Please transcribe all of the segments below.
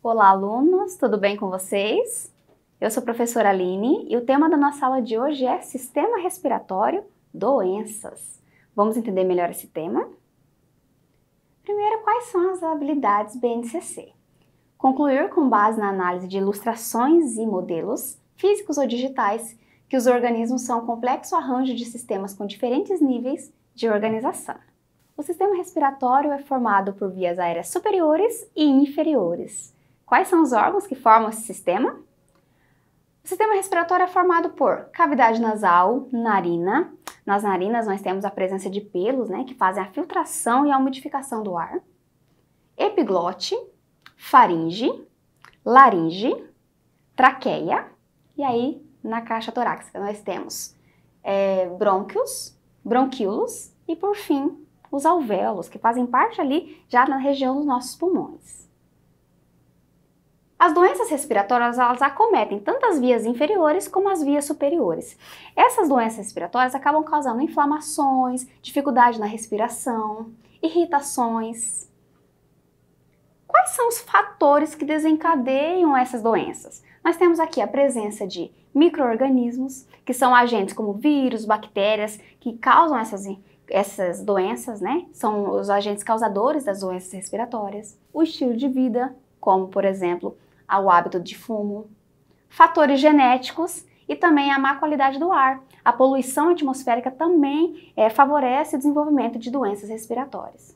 Olá, alunos! Tudo bem com vocês? Eu sou a professora Aline e o tema da nossa aula de hoje é Sistema Respiratório, Doenças. Vamos entender melhor esse tema? Primeiro, quais são as habilidades BNCC? Concluir com base na análise de ilustrações e modelos, físicos ou digitais, que os organismos são um complexo arranjo de sistemas com diferentes níveis de organização. O sistema respiratório é formado por vias aéreas superiores e inferiores. Quais são os órgãos que formam esse sistema? O sistema respiratório é formado por cavidade nasal, narina. Nas narinas nós temos a presença de pelos, que fazem a filtração e a umidificação do ar. Epiglote, faringe, laringe, traqueia. E aí, na caixa torácica, nós temos brônquios, bronquíolos e, por fim, os alvéolos, que fazem parte ali já na região dos nossos pulmões. As doenças respiratórias, elas acometem tanto as vias inferiores como as vias superiores. Essas doenças respiratórias acabam causando inflamações, dificuldade na respiração, irritações. Quais são os fatores que desencadeiam essas doenças? Nós temos aqui a presença de micro-organismos, que são agentes como vírus, bactérias, que causam essas doenças, São os agentes causadores das doenças respiratórias. O estilo de vida, como, por exemplo, o hábito de fumo, fatores genéticos e também a má qualidade do ar. A poluição atmosférica também favorece o desenvolvimento de doenças respiratórias.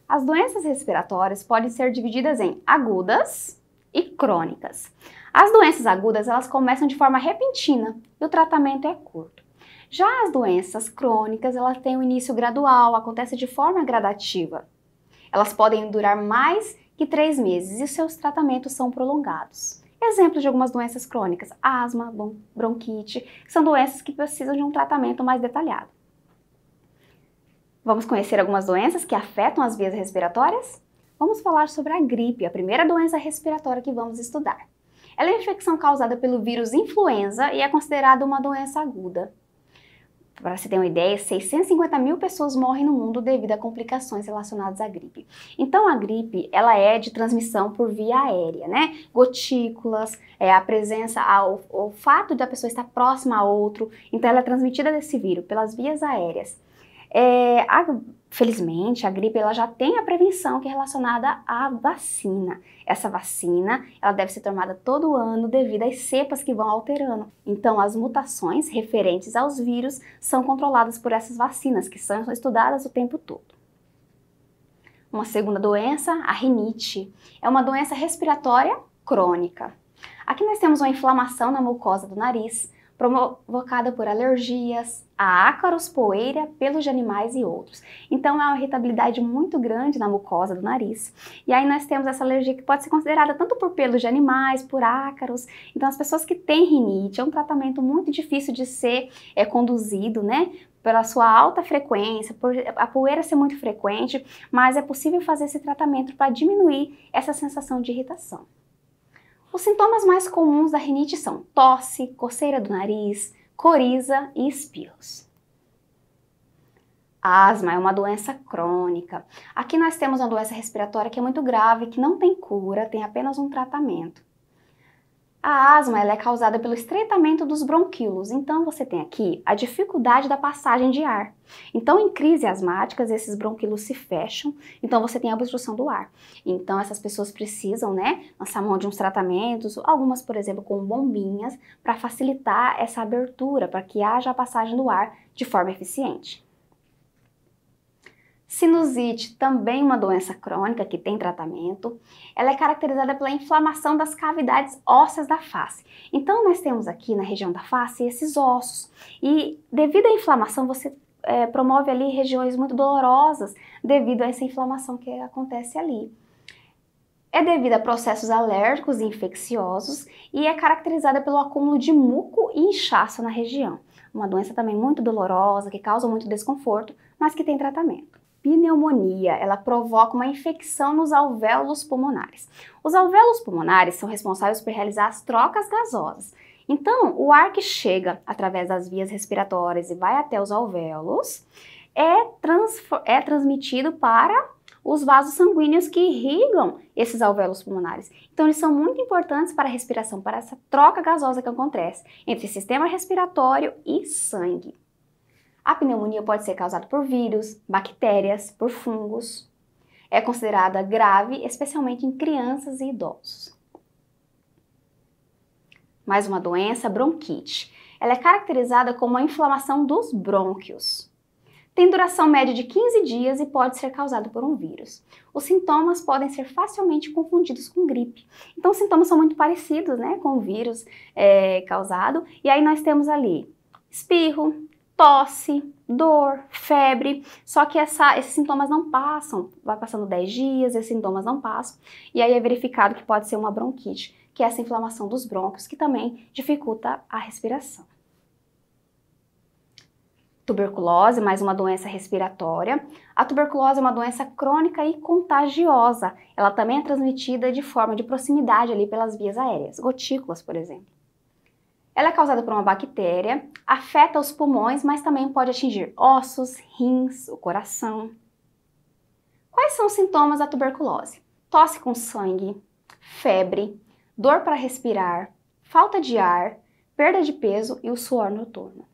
As doenças respiratórias podem ser divididas em agudas e crônicas. As doenças agudas, elas começam de forma repentina e o tratamento é curto. Já as doenças crônicas, elas têm um início gradual, acontece de forma gradativa. Elas podem durar mais que 3 meses e seus tratamentos são prolongados. Exemplos de algumas doenças crônicas: asma, bronquite, que são doenças que precisam de um tratamento mais detalhado. Vamos conhecer algumas doenças que afetam as vias respiratórias? Vamos falar sobre a gripe, a primeira doença respiratória que vamos estudar. Ela é uma infecção causada pelo vírus influenza e é considerada uma doença aguda. Para você ter uma ideia, 650 mil pessoas morrem no mundo devido a complicações relacionadas à gripe. Então a gripe, ela é de transmissão por via aérea, Gotículas, a presença, o fato de a pessoa estar próxima a outro, então ela é transmitida desse vírus pelas vias aéreas. Felizmente, a gripe ela já tem a prevenção que é relacionada à vacina. Essa vacina ela deve ser tomada todo ano devido às cepas que vão alterando. Então, as mutações referentes aos vírus são controladas por essas vacinas, que são estudadas o tempo todo. Uma segunda doença, a rinite, é uma doença respiratória crônica. Aqui nós temos uma inflamação na mucosa do nariz, provocada por alergias, a ácaros, poeira, pelos de animais e outros. Então é uma irritabilidade muito grande na mucosa do nariz. E aí nós temos essa alergia que pode ser considerada tanto por pelos de animais, por ácaros. Então as pessoas que têm rinite, é um tratamento muito difícil de ser conduzido, pela sua alta frequência, por a poeira ser muito frequente, mas é possível fazer esse tratamento para diminuir essa sensação de irritação. Os sintomas mais comuns da rinite são tosse, coceira do nariz, coriza e espirros. A asma é uma doença crônica. Aqui nós temos uma doença respiratória que é muito grave, que não tem cura, tem apenas um tratamento. A asma ela é causada pelo estreitamento dos bronquíolos, então você tem aqui a dificuldade da passagem de ar. Então, em crise asmáticas, esses bronquíolos se fecham, então você tem a obstrução do ar. Então, essas pessoas precisam, lançar mão de uns tratamentos, algumas, por exemplo, com bombinhas, para facilitar essa abertura, para que haja a passagem do ar de forma eficiente. Sinusite, também uma doença crônica que tem tratamento. Ela é caracterizada pela inflamação das cavidades ósseas da face. Então, nós temos aqui na região da face esses ossos. E devido à inflamação, você promove ali regiões muito dolorosas devido a essa inflamação que acontece ali. É devido a processos alérgicos e infecciosos e é caracterizada pelo acúmulo de muco e inchaço na região. Uma doença também muito dolorosa, que causa muito desconforto, mas que tem tratamento. Pneumonia, ela provoca uma infecção nos alvéolos pulmonares. Os alvéolos pulmonares são responsáveis por realizar as trocas gasosas. Então, o ar que chega através das vias respiratórias e vai até os alvéolos, é transmitido para os vasos sanguíneos que irrigam esses alvéolos pulmonares. Então, eles são muito importantes para a respiração, para essa troca gasosa que acontece entre sistema respiratório e sangue. A pneumonia pode ser causada por vírus, bactérias, por fungos. É considerada grave, especialmente em crianças e idosos. Mais uma doença, bronquite. Ela é caracterizada como a inflamação dos brônquios. Tem duração média de 15 dias e pode ser causado por um vírus. Os sintomas podem ser facilmente confundidos com gripe. Então, os sintomas são muito parecidos, né, com o vírus causado. E aí nós temos ali espirro, tosse, dor, febre, só que esses sintomas não passam, vai passando 10 dias, esses sintomas não passam, e aí é verificado que pode ser uma bronquite, que é essa inflamação dos brônquios, que também dificulta a respiração. Tuberculose, mais uma doença respiratória. A tuberculose é uma doença crônica e contagiosa, ela também é transmitida de forma de proximidade ali pelas vias aéreas, gotículas, por exemplo. Ela é causada por uma bactéria, afeta os pulmões, mas também pode atingir ossos, rins, o coração. Quais são os sintomas da tuberculose? Tosse com sangue, febre, dor para respirar, falta de ar, perda de peso e o suor noturno.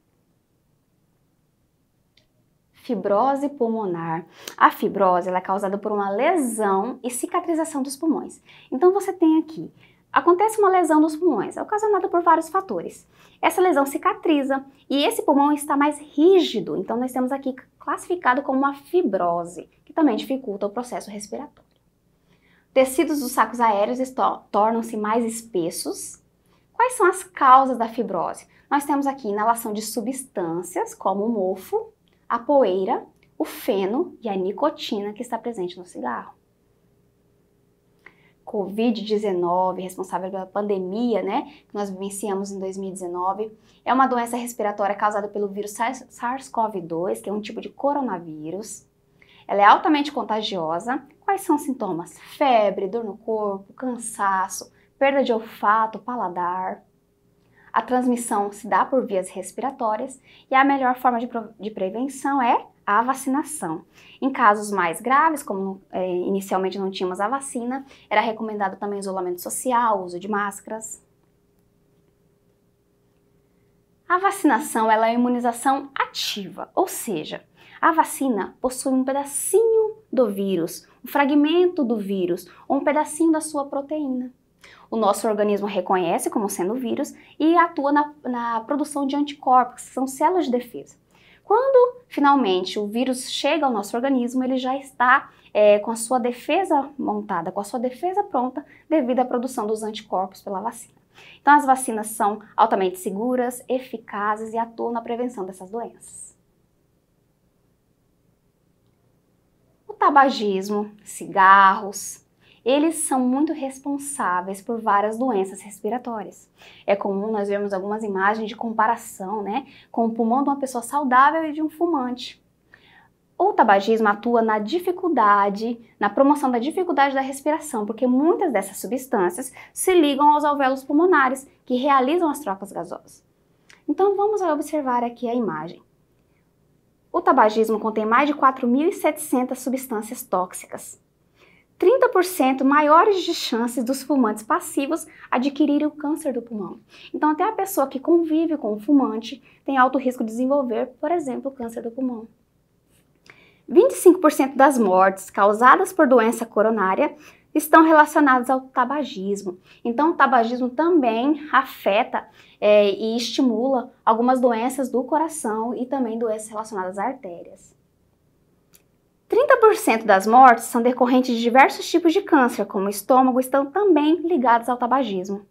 Fibrose pulmonar. A fibrose ela é causada por uma lesão e cicatrização dos pulmões. Então você tem aqui, acontece uma lesão dos pulmões, é ocasionada por vários fatores. Essa lesão cicatriza e esse pulmão está mais rígido, então nós temos aqui classificado como uma fibrose, que também dificulta o processo respiratório. Tecidos dos sacos aéreos tornam-se mais espessos. Quais são as causas da fibrose? Nós temos aqui inalação de substâncias como o mofo, a poeira, o feno e a nicotina que está presente no cigarro. Covid-19, responsável pela pandemia, né, que nós vivenciamos em 2019, é uma doença respiratória causada pelo vírus SARS-CoV-2, que é um tipo de coronavírus. Ela é altamente contagiosa. Quais são os sintomas? Febre, dor no corpo, cansaço, perda de olfato, paladar. A transmissão se dá por vias respiratórias e a melhor forma de prevenção é a vacinação. Em casos mais graves, como inicialmente não tínhamos a vacina, era recomendado também isolamento social, uso de máscaras. A vacinação ela é uma imunização ativa, ou seja, a vacina possui um pedacinho do vírus, um fragmento do vírus ou um pedacinho da sua proteína. O nosso organismo reconhece como sendo vírus e atua na produção de anticorpos, que são células de defesa. Quando, finalmente, o vírus chega ao nosso organismo, ele já está com a sua defesa montada, com a sua defesa pronta, devido à produção dos anticorpos pela vacina. Então, as vacinas são altamente seguras, eficazes e atuam na prevenção dessas doenças. O tabagismo, cigarros, eles são muito responsáveis por várias doenças respiratórias. É comum nós vermos algumas imagens de comparação, né, com o pulmão de uma pessoa saudável e de um fumante. O tabagismo atua na dificuldade, na promoção da dificuldade da respiração, porque muitas dessas substâncias se ligam aos alvéolos pulmonares, que realizam as trocas gasosas. Então vamos observar aqui a imagem. O tabagismo contém mais de 4.700 substâncias tóxicas. 30% maiores de chances dos fumantes passivos adquirirem o câncer do pulmão. Então, até a pessoa que convive com o fumante tem alto risco de desenvolver, por exemplo, o câncer do pulmão. 25% das mortes causadas por doença coronária estão relacionadas ao tabagismo. Então, o tabagismo também afeta e estimula algumas doenças do coração e também doenças relacionadas a artérias. 30% das mortes são decorrentes de diversos tipos de câncer, como o estômago, estão também ligados ao tabagismo.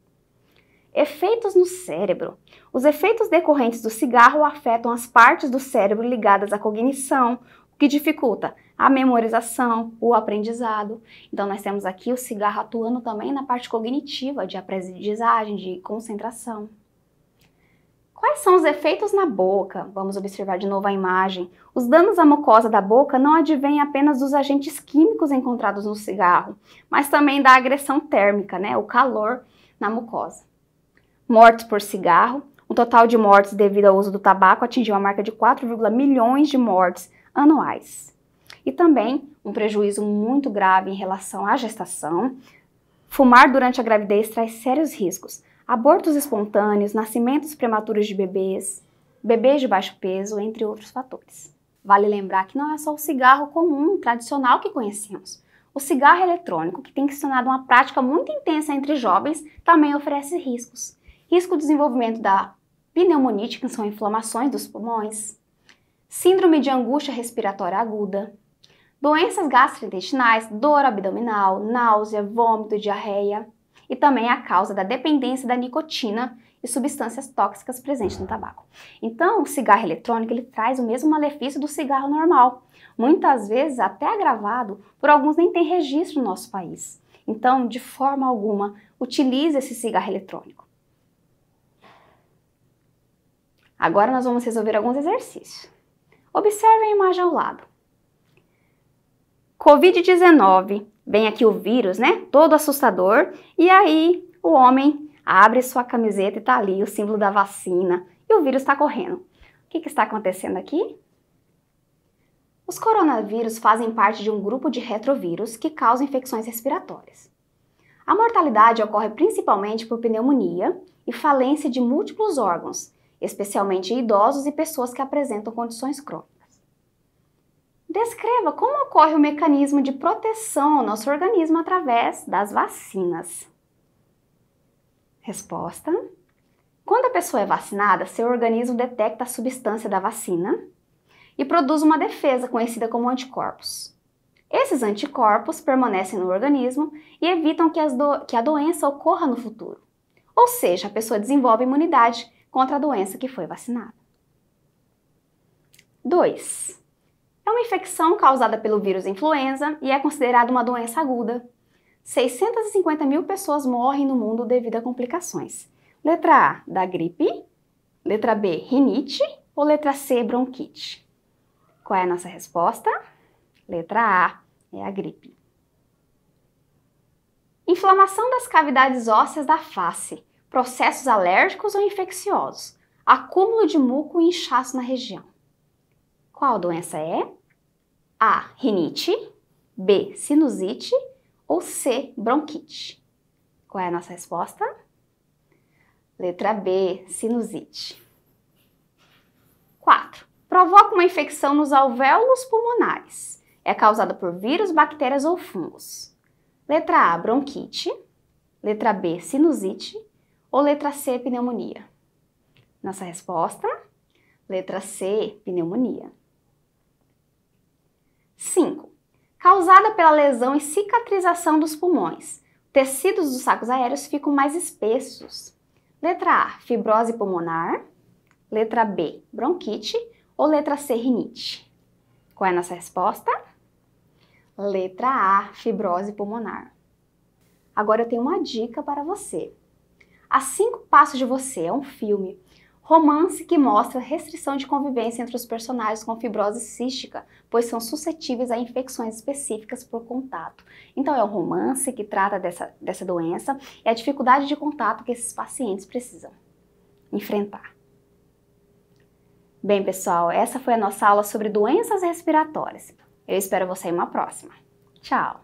Efeitos no cérebro. Os efeitos decorrentes do cigarro afetam as partes do cérebro ligadas à cognição, o que dificulta a memorização, o aprendizado. Então, nós temos aqui o cigarro atuando também na parte cognitiva, de aprendizagem, de concentração. Quais são os efeitos na boca? Vamos observar de novo a imagem. Os danos à mucosa da boca não advêm apenas dos agentes químicos encontrados no cigarro, mas também da agressão térmica, né? O calor na mucosa. Mortes por cigarro. O total de mortes devido ao uso do tabaco atingiu a marca de 4,1 milhões de mortes anuais. E também um prejuízo muito grave em relação à gestação. Fumar durante a gravidez traz sérios riscos. Abortos espontâneos, nascimentos prematuros de bebês, bebês de baixo peso, entre outros fatores. Vale lembrar que não é só o cigarro comum, tradicional que conhecemos. O cigarro eletrônico, que tem se tornado uma prática muito intensa entre jovens, também oferece riscos. Risco de desenvolvimento da pneumonite, que são inflamações dos pulmões, síndrome de angústia respiratória aguda, doenças gastrointestinais, dor abdominal, náusea, vômito, diarreia, e também a causa da dependência da nicotina e substâncias tóxicas presentes no tabaco. Então, o cigarro eletrônico ele traz o mesmo malefício do cigarro normal, muitas vezes até agravado, por alguns nem tem registro no nosso país. Então, de forma alguma, utilize esse cigarro eletrônico. Agora nós vamos resolver alguns exercícios. Observe a imagem ao lado. Covid-19, vem aqui o vírus, né? Todo assustador, e aí o homem abre sua camiseta e tá ali o símbolo da vacina, e o vírus está correndo. O que está acontecendo aqui? Os coronavírus fazem parte de um grupo de retrovírus que causam infecções respiratórias. A mortalidade ocorre principalmente por pneumonia e falência de múltiplos órgãos, especialmente em idosos e pessoas que apresentam condições crônicas. Descreva como ocorre o mecanismo de proteção ao nosso organismo através das vacinas. Resposta: quando a pessoa é vacinada, seu organismo detecta a substância da vacina e produz uma defesa conhecida como anticorpos. Esses anticorpos permanecem no organismo e evitam que a doença ocorra no futuro. Ou seja, a pessoa desenvolve imunidade contra a doença que foi vacinada. 2. É uma infecção causada pelo vírus influenza e é considerada uma doença aguda. 650 mil pessoas morrem no mundo devido a complicações. Letra A, da gripe. Letra B, rinite. Ou letra C, bronquite? Qual é a nossa resposta? Letra A, é a gripe. Inflamação das cavidades ósseas da face. Processos alérgicos ou infecciosos. Acúmulo de muco e inchaço na região. Qual doença é? A, rinite. B, sinusite. Ou C, bronquite? Qual é a nossa resposta? Letra B, sinusite. 4. Provoca uma infecção nos alvéolos pulmonares. É causada por vírus, bactérias ou fungos. Letra A, bronquite. Letra B, sinusite. Ou letra C, pneumonia? Nossa resposta? Letra C, pneumonia. 5. Causada pela lesão e cicatrização dos pulmões. Tecidos dos sacos aéreos ficam mais espessos. Letra A, fibrose pulmonar. Letra B, bronquite. Ou letra C, rinite? Qual é a nossa resposta? Letra A, fibrose pulmonar. Agora eu tenho uma dica para você. A 5 Passos de Você é um filme, romance que mostra restrição de convivência entre os personagens com fibrose cística, pois são suscetíveis a infecções específicas por contato. Então é um romance que trata dessa doença e a dificuldade de contato que esses pacientes precisam enfrentar. Bem, pessoal, essa foi a nossa aula sobre doenças respiratórias. Eu espero você em uma próxima. Tchau!